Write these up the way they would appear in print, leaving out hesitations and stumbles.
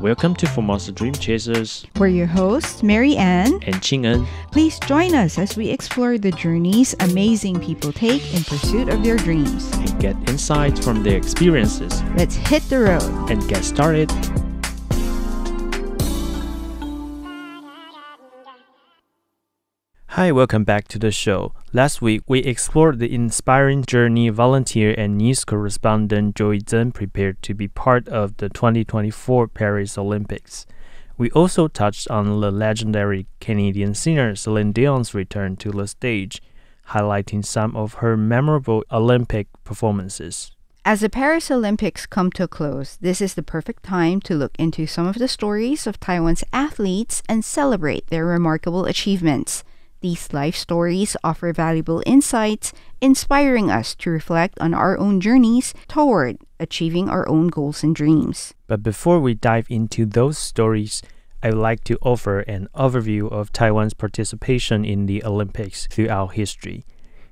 Welcome to Formosa Dream Chasers. We're your hosts, Mary Ann and Ching-en. Please join us as we explore the journeys amazing people take in pursuit of their dreams. And get insights from their experiences. Let's hit the road. And get started. Hi, welcome back to the show. Last week, we explored the inspiring journey volunteer and news correspondent Joy Zhen prepared to be part of the 2024 Paris Olympics. We also touched on the legendary Canadian singer Celine Dion's return to the stage, highlighting some of her memorable Olympic performances. As the Paris Olympics come to a close, this is the perfect time to look into some of the stories of Taiwan's athletes and celebrate their remarkable achievements. These life stories offer valuable insights, inspiring us to reflect on our own journeys toward achieving our own goals and dreams. But before we dive into those stories, I would like to offer an overview of Taiwan's participation in the Olympics throughout history.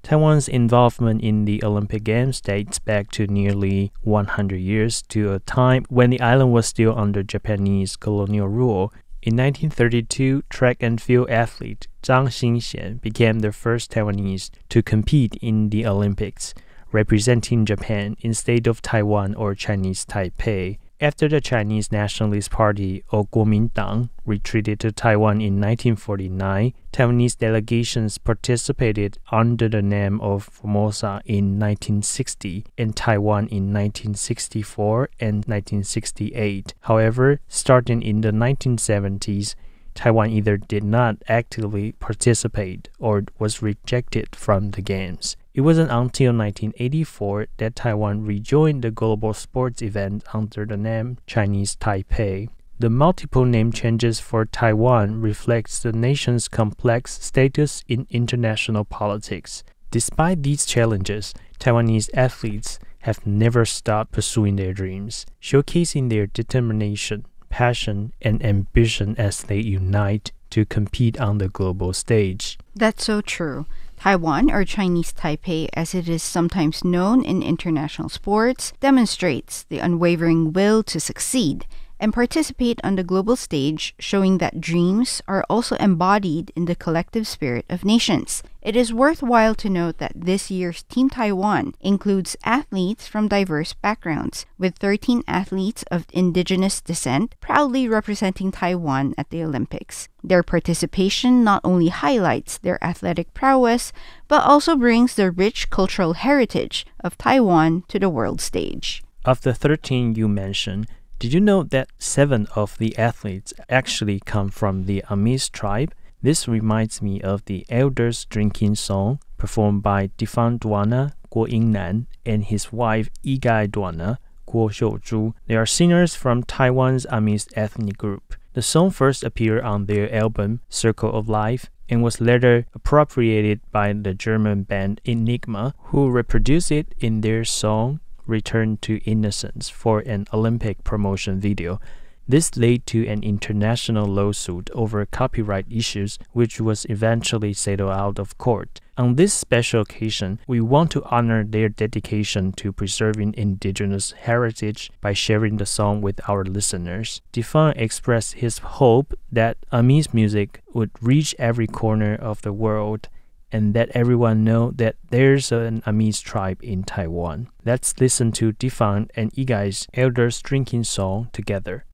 Taiwan's involvement in the Olympic Games dates back to nearly 100 years to a time when the island was still under Japanese colonial rule. In 1932, track and field athlete Zhang Xinxian became the first Taiwanese to compete in the Olympics, representing Japan instead of Taiwan or Chinese Taipei. After the Chinese Nationalist Party, or Kuomintang, retreated to Taiwan in 1949, Taiwanese delegations participated under the name of Formosa in 1960 and Taiwan in 1964 and 1968. However, starting in the 1970s, Taiwan either did not actively participate or was rejected from the Games. It wasn't until 1984 that Taiwan rejoined the global sports event under the name Chinese Taipei. The multiple name changes for Taiwan reflects the nation's complex status in international politics. Despite these challenges, Taiwanese athletes have never stopped pursuing their dreams, showcasing their determination, passion, and ambition as they unite to compete on the global stage. That's so true. Taiwan, or Chinese Taipei as it is sometimes known in international sports, demonstrates the unwavering will to succeed and participate on the global stage, showing that dreams are also embodied in the collective spirit of nations. It is worthwhile to note that this year's Team Taiwan includes athletes from diverse backgrounds, with 13 athletes of indigenous descent proudly representing Taiwan at the Olympics. Their participation not only highlights their athletic prowess, but also brings the rich cultural heritage of Taiwan to the world stage. Of the 13 you mentioned, did you know that 7 of the athletes actually come from the Amis tribe? This reminds me of the elders' drinking song performed by defunct Duana Guo Yingnan and his wife Yigai Duana Guo Xiuzhu. They are singers from Taiwan's Amis ethnic group. The song first appeared on their album Circle of Life and was later appropriated by the German band Enigma, who reproduced it in their song Return to Innocence for an Olympic promotion video. This led to an international lawsuit over copyright issues, which was eventually settled out of court. On this special occasion, we want to honor their dedication to preserving indigenous heritage by sharing the song with our listeners. Defan expressed his hope that Amis music would reach every corner of the world and that everyone know that there's an Amis tribe in Taiwan. Let's listen to Defan and Yigai's elders' drinking song together.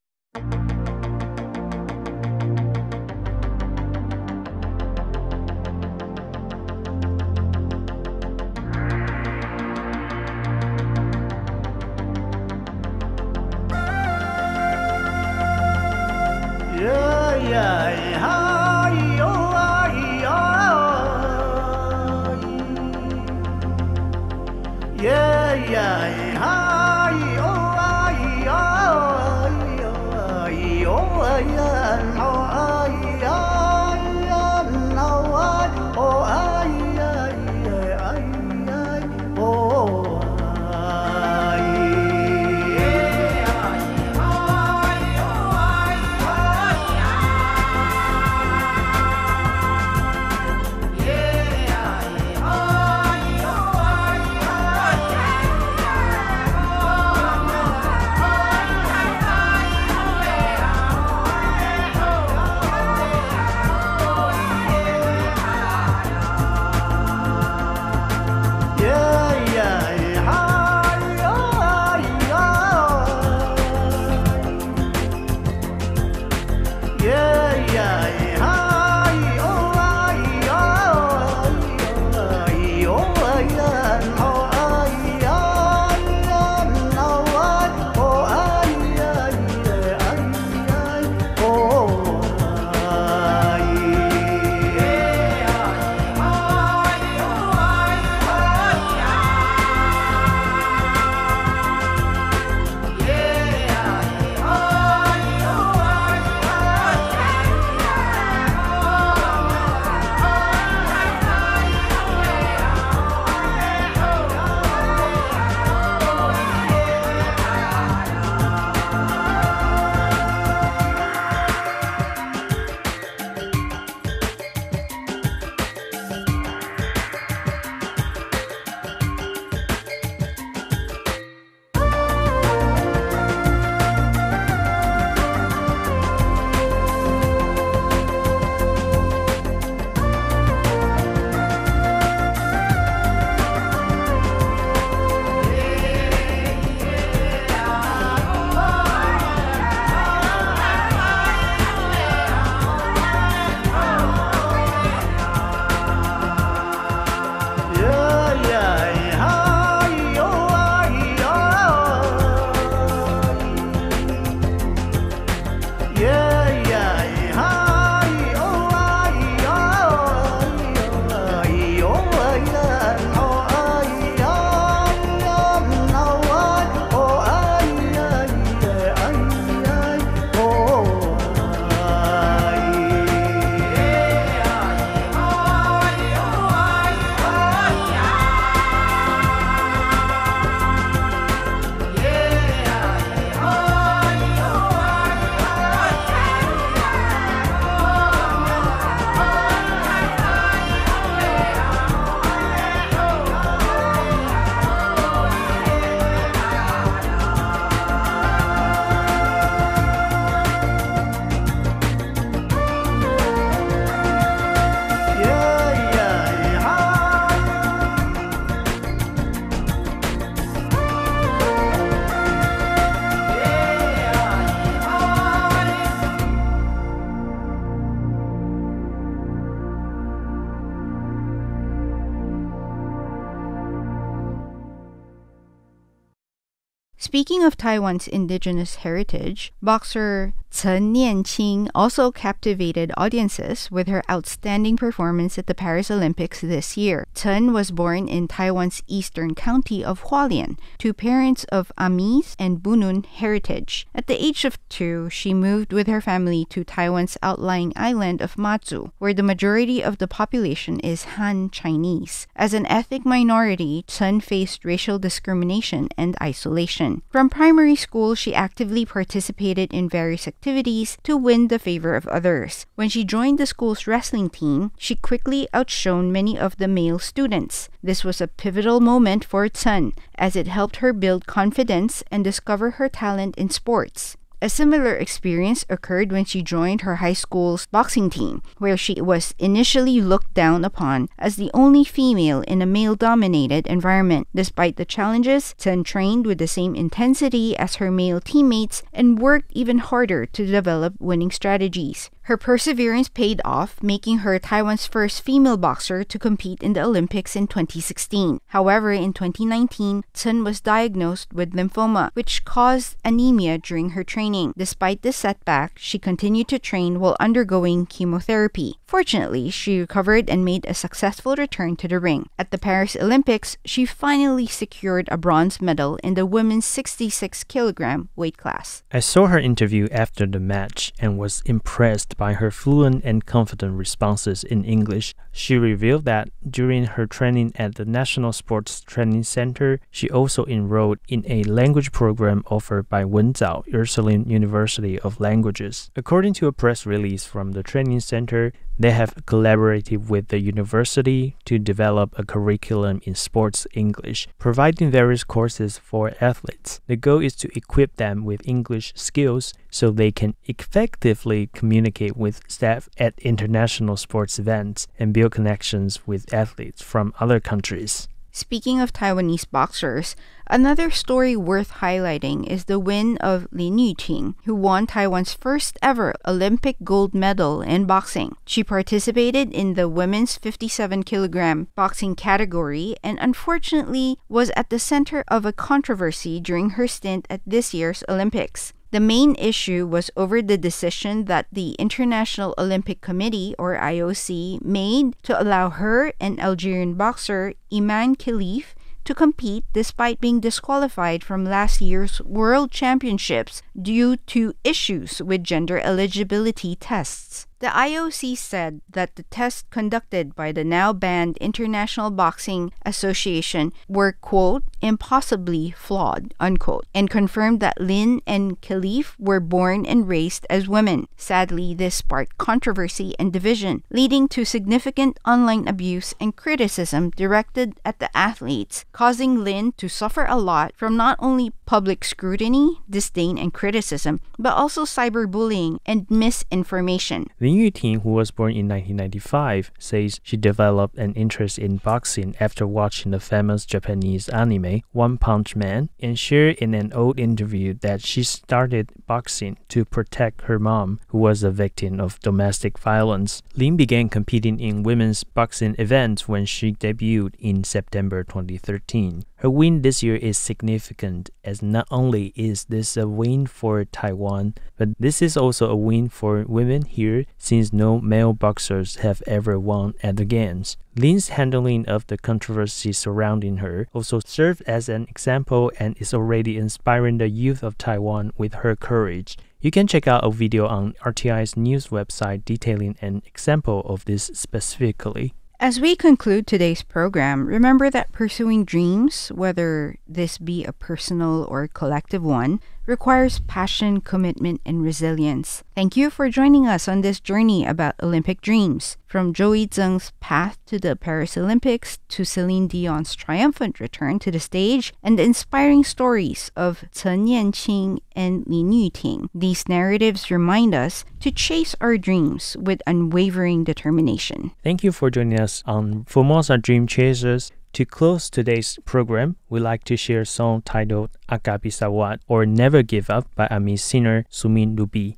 Speaking of Taiwan's indigenous heritage, boxer Chen Nien-chin also captivated audiences with her outstanding performance at the Paris Olympics this year. Chen was born in Taiwan's eastern county of Hualien to parents of Amis and Bunun heritage. At the age of 2, she moved with her family to Taiwan's outlying island of Matsu, where the majority of the population is Han Chinese. As an ethnic minority, Chen faced racial discrimination and isolation. From primary school, she actively participated in various activities to win the favor of others. When she joined the school's wrestling team, she quickly outshone many of the male students. This was a pivotal moment for Chen, as it helped her build confidence and discover her talent in sports. A similar experience occurred when she joined her high school's boxing team, where she was initially looked down upon as the only female in a male-dominated environment. Despite the challenges, Chen trained with the same intensity as her male teammates and worked even harder to develop winning strategies. Her perseverance paid off, making her Taiwan's first female boxer to compete in the Olympics in 2016. However, in 2019, Chen was diagnosed with lymphoma, which caused anemia during her training. Despite this setback, she continued to train while undergoing chemotherapy. Fortunately, she recovered and made a successful return to the ring. At the Paris Olympics, she finally secured a bronze medal in the women's 66-kilogram weight class. I saw her interview after the match and was impressed by her fluent and confident responses in English. She revealed that during her training at the National Sports Training Center, she also enrolled in a language program offered by Wenzhou Ursuline University of Languages. According to a press release from the training center, they have collaborated with the university to develop a curriculum in sports English, providing various courses for athletes. The goal is to equip them with English skills so they can effectively communicate with staff at international sports events and build connections with athletes from other countries. Speaking of Taiwanese boxers, another story worth highlighting is the win of Yu-ting, who won Taiwan's first ever Olympic gold medal in boxing. She participated in the women's 57-kilogram boxing category and unfortunately was at the center of a controversy during her stint at this year's Olympics. The main issue was over the decision that the International Olympic Committee, or IOC, made to allow her and Algerian boxer Iman Khelif to compete despite being disqualified from last year's World Championships due to issues with gender eligibility tests. The IOC said that the tests conducted by the now banned International Boxing Association were, quote, impossibly flawed, unquote, and confirmed that Lin and Khelif were born and raised as women. Sadly, this sparked controversy and division, leading to significant online abuse and criticism directed at the athletes, causing Lin to suffer a lot from not only public scrutiny, disdain, and criticism, but also cyberbullying and misinformation. Yu-ting, who was born in 1995, says she developed an interest in boxing after watching the famous Japanese anime One Punch Man, and shared in an old interview that she started boxing to protect her mom, who was a victim of domestic violence. Lin began competing in women's boxing events when she debuted in September 2013. Her win this year is significant, as not only is this a win for Taiwan, but this is also a win for women here, since no male boxers have ever won at the Games. Lin's handling of the controversy surrounding her also served as an example and is already inspiring the youth of Taiwan with her courage. You can check out a video on RTI's news website detailing an example of this specifically. As we conclude today's program, remember that pursuing dreams, whether this be a personal or collective one, requires passion, commitment, and resilience. Thank you for joining us on this journey about Olympic dreams. From Joey Zheng's path to the Paris Olympics to Celine Dion's triumphant return to the stage and the inspiring stories of Chen Nien-chin and Yu-ting. These narratives remind us to chase our dreams with unwavering determination. Thank you for joining us on Formosa Dream Chasers. To close today's program, we'd like to share a song titled Agapi Sawat, or Never Give Up by Ami singer Sumin Lubi.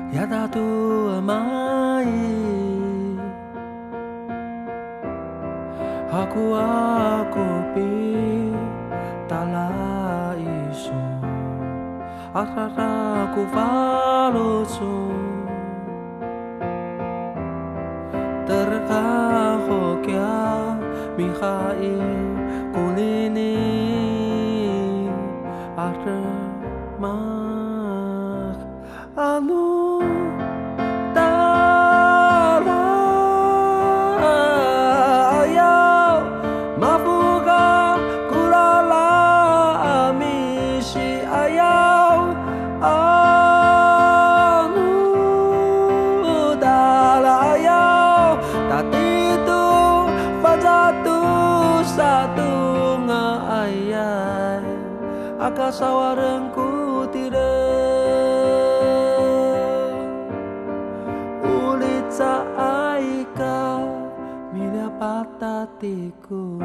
Yadatu amai Aku pi tala isu Aku falusu Terkahokya Mikhail kulini Armak anu tala ayaw mafuga kulala amisi ayaw anu tala ayaw tatitu fajatu satu nga ayay akasawarengku Ulitsa aika milya patatiku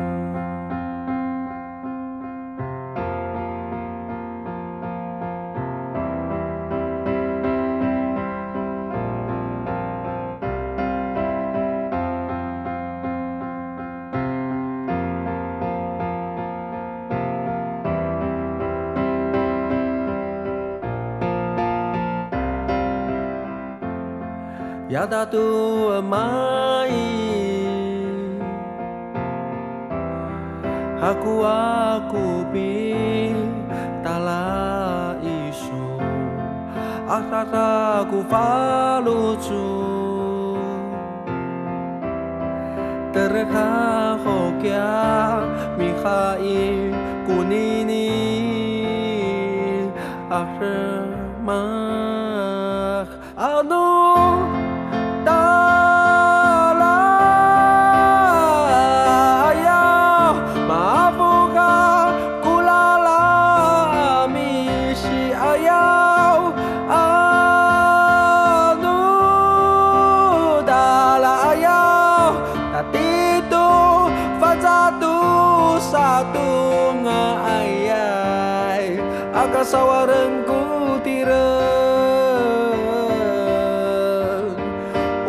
Yadatu amai Aku pi tala isu Aku falucu Terkahokya Mikhail kunini Ahremak anu Satu nga ayay akasawarengku tiren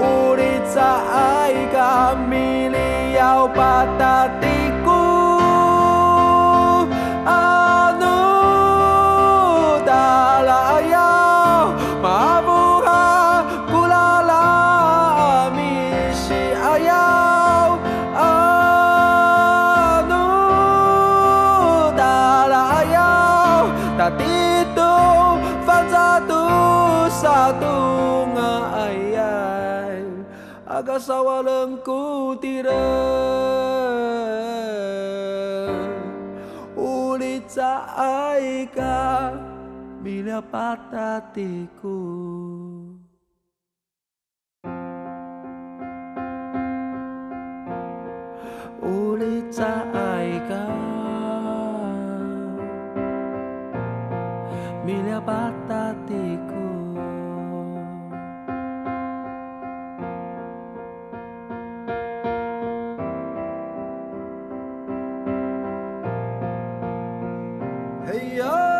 Ulit sa ay kamiliyaw patatiku Anu dalayaw mabuha kulala misi ayaw Tatito fazatu satu nga ayay agasawalanku tiren Ulit sa ay ka bila patatiku Ulit sa ay ka milya patatiku Hey ya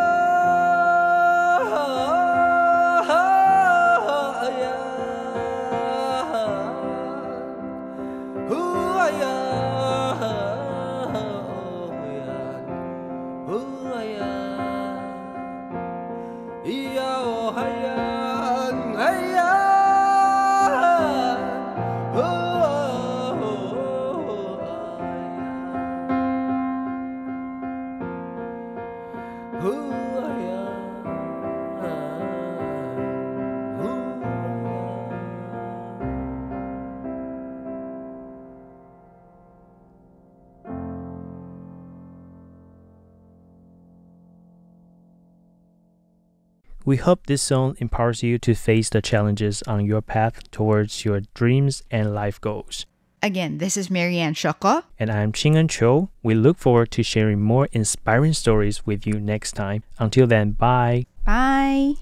We hope this song empowers you to face the challenges on your path towards your dreams and life goals. Again, this is Marianne Shoko. And I'm Ching-en Cho. We look forward to sharing more inspiring stories with you next time. Until then, bye. Bye.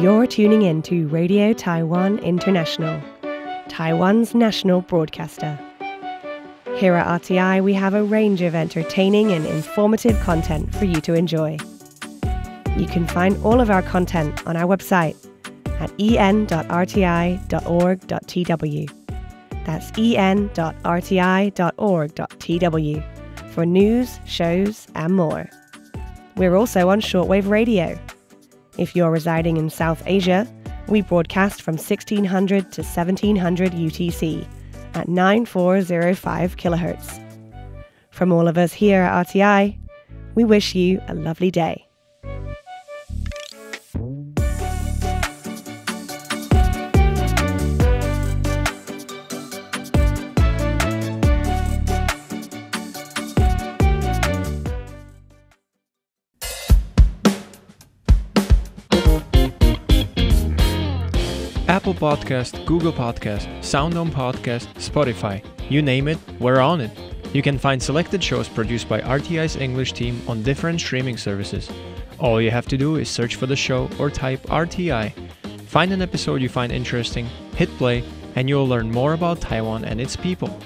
You're tuning in to Radio Taiwan International, Taiwan's national broadcaster. Here at RTI, we have a range of entertaining and informative content for you to enjoy. You can find all of our content on our website at en.rti.org.tw. That's en.rti.org.tw for news, shows, and more. We're also on shortwave radio. If you're residing in South Asia, we broadcast from 1600 to 1700 UTC at 9405 kHz. From all of us here at RTI, we wish you a lovely day. Apple Podcast, Google Podcast, SoundOn Podcast, Spotify, you name it, we're on it. You can find selected shows produced by RTI's English team on different streaming services. All you have to do is search for the show or type RTI. Find an episode you find interesting, hit play, and you'll learn more about Taiwan and its people.